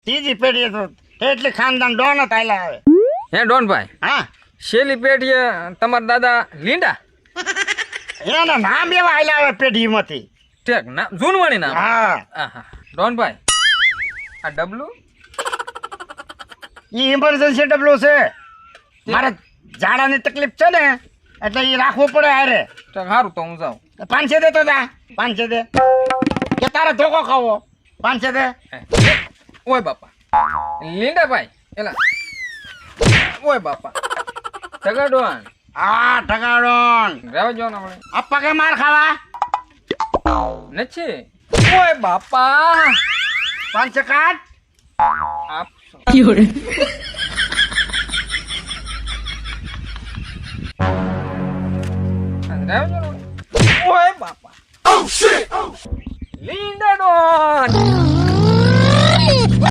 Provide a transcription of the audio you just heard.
ત્રીજી પેઢી તો એટલી ખાનદાન ડોન જ આયલા આવે. હે ડોનભાઈ હા છેલ્લી પેઢીએ તમારા દાદા લીંડા એના નામ એવા આયલા આવે પેઢીમાંથી. ઠેક ના જૂનવાણી નામ. હા આહા ડોનભાઈ આ ડબલું ઈ ઇમરજન્સી ડબલું છે. મારે ઝાડાની તકલીફ છે ને એટલે ઈ રાખવું પડે હારે. ઠેક સારું તો હું જાઉં. 500 દે તો તા 500 દે કે તારે ધોકો ખાવો 500 દે. ઓય બાપા લીંડાભાઈ એલા ઓય બાપા ટગાડોન હા ઠગાડોન રહેવા જો ને આપણે અપ્પા કે માર ખાવા નથી. ઓય બાપા 500 કાઢ. આપશો રહેવા જો ને. ઓય બાપા લીંડા ડોન